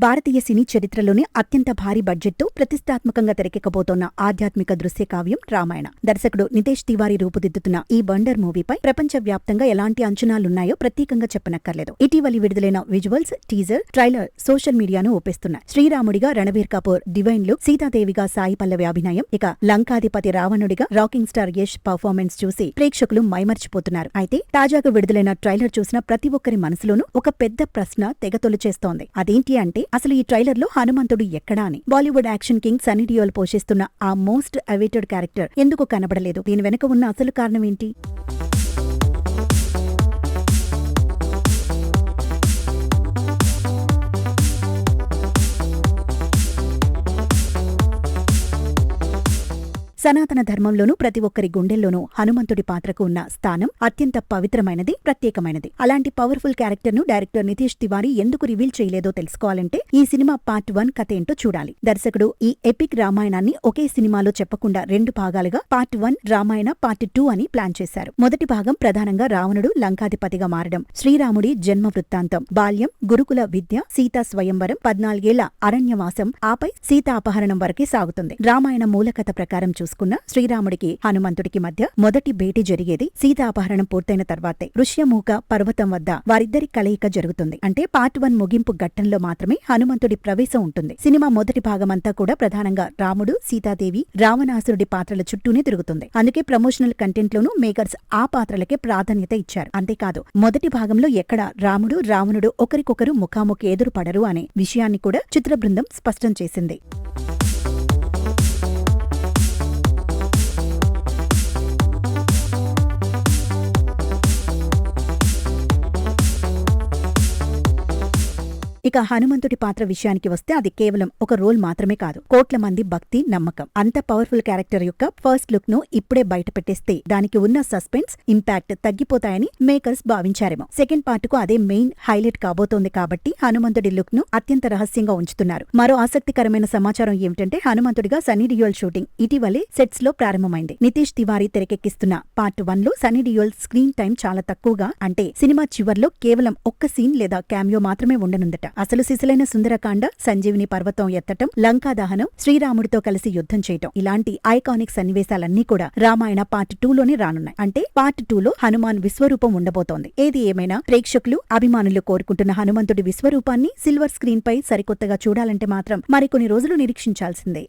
భారతీయ సినీ చరిత్రలోని అత్యంత భారీ బడ్జెట్తో ప్రతిష్టాత్మకంగా తెరకెక్కబోతోన్న ఆధ్యాత్మిక దృశ్య కావ్యం రామాయణ. దర్శకుడు నితేష్ తివారీ రూపుదిద్దుతున్న ఈ బండర్ మూవీపై ప్రపంచవ్యాప్తంగా ఎలాంటి అంచనాలున్నాయో ప్రత్యేకంగా చెప్పనక్కర్లేదు. ఇటీవలి విడుదలైన విజువల్స్, టీజర్, ట్రైలర్ సోషల్ మీడియాను ఊపేస్తున్నాయి. శ్రీరాముడిగా రణబీర్ కపూర్ డివైన్ లుక్, సీతాదేవిగా సాయి పల్లవి అభినయం, ఇక లంకాధిపతి రావణుడిగా రాకింగ్ స్టార్ యష్ పర్ఫార్మెన్స్ చూసి ప్రేక్షకులు మైమర్చిపోతున్నారు. అయితే తాజాగా విడుదలైన ట్రైలర్ చూసిన ప్రతి ఒక్కరి మనసులోనూ ఒక పెద్ద ప్రశ్న తెగతొలిచేస్తోంది. అదేంటి అంటే అసలు ఈ ట్రైలర్ లో హనుమంతుడు ఎక్కడా అని. బాలీవుడ్ యాక్షన్ కింగ్ సన్నీ డియోల్ పోషిస్తున్న ఆ మోస్ట్ అవైటెడ్ క్యారెక్టర్ ఎందుకు కనబడలేదు? దీని వెనుక ఉన్న అసలు కారణం ఏంటి? సనాతన ధర్మంలోనూ ప్రతి ఒక్కరి గుండెల్లోనూ హనుమంతుడి పాత్రకు ఉన్న స్థానం అత్యంత పవిత్రమైనది, ప్రత్యేకమైనది. అలాంటి పవర్ఫుల్ క్యారెక్టర్ ను డైరెక్టర్ నితేష్ తివారీ ఎందుకు రివీల్ చేయలేదో తెలుసుకోవాలంటే ఈ సినిమా పార్ట్ 1 కథ ఏంటో చూడాలి. దర్శకుడు ఈ ఎపిక్ రామాయణాన్ని ఒకే సినిమాలో చెప్పకుండా 2 భాగాలుగా పార్ట్ 1 రామాయణ, పార్ట్ 2 అని ప్లాన్ చేశారు. మొదటి భాగం ప్రధానంగా రావణుడు లంకాధిపతిగా మారడం, శ్రీరాముడి జన్మ వృత్తాంతం, బాల్యం, గురుకుల విద్య, సీతా స్వయంవరం, 14 ఏళ్ల అరణ్యవాసం, ఆపై సీతా అపహరణం వరకే సాగుతుంది. రామాయణ మూలకథ ప్రకారం చూసుకున్న శ్రీరాముడికి హనుమంతుడికి మధ్య మొదటి భేటీ జరిగేది సీతా అపహరణం పూర్తయిన తర్వాతే. ఋష్యమూక పర్వతం వద్ద వారిద్దరి కలయిక జరుగుతుంది. అంటే పార్ట్ 1 ముగింపు ఘట్టంలో మాత్రమే హనుమంతుడి ప్రవేశం ఉంటుంది. సినిమా మొదటి భాగమంతా కూడా ప్రధానంగా రాముడు, సీతాదేవి, రావణాసురుడి పాత్రల చుట్టూనే తిరుగుతుంది. అందుకే ప్రమోషనల్ కంటెంట్ లోనూ మేకర్స్ ఆ పాత్రలకే ప్రాధాన్యత ఇచ్చారు. అంతేకాదు మొదటి భాగంలో ఎక్కడ రాముడు, రావణుడు ఒకరికొకరు ముఖాముఖి ఎదురు పడరు అనే విషయాన్ని కూడా చిత్ర బృందం స్పష్టం చేసింది. ఇక హనుమంతుడి పాత్ర విషయానికి వస్తే అది కేవలం ఒక రోల్ మాత్రమే కాదు, కోట్ల మంది భక్తి, నమ్మకం. అంత పవర్ఫుల్ క్యారెక్టర్ యొక్క ఫస్ట్ లుక్ ను ఇప్పుడే బయట పెట్టేస్తే దానికి ఉన్న సస్పెన్స్, ఇంపాక్ట్ తగ్గిపోతాయని మేకర్స్ భావించారేమో. సెకండ్ పార్ట్ కు అదే మెయిన్ హైలైట్ కాబోతోంది కాబట్టి హనుమంతుడి లుక్ ను అత్యంత రహస్యంగా ఉంచుతున్నారు. మరో ఆసక్తికరమైన సమాచారం ఏమిటంటే హనుమంతుడిగా సన్నీ డియోల్ షూటింగ్ ఇటీవలే సెట్స్ లో ప్రారంభమైంది. నితేష్ తివారీ తెరకెక్కిస్తున్న పార్ట్ 1 లో సన్నీ డియోల్ స్క్రీన్ టైం చాలా తక్కువగా, అంటే సినిమా చివర్లో కేవలం ఒక్క సీన్ లేదా క్యామియో మాత్రమే ఉండనుందట. అసలు సిసలైన సుందరకాండ, సంజీవిని పర్వతం ఎత్తటం, లంకా దహనం, శ్రీరాముడితో కలిసి యుద్ధం చేయటం, ఇలాంటి ఐకానిక్ సన్నివేశాలన్నీ కూడా రామాయణ పార్ట్ 2 లోనే రానున్నాయి. అంటే పార్ట్ 2 లో హనుమాన్ విశ్వరూపం ఉండబోతోంది. ఏది ఏమైనా ప్రేక్షకులు, అభిమానులు కోరుకుంటున్న హనుమంతుడి విశ్వరూపాన్ని సిల్వర్ స్క్రీన్ పై సరికొత్తగా చూడాలంటే మాత్రం మరికొన్ని రోజులు నిరీక్షించాల్సిందే.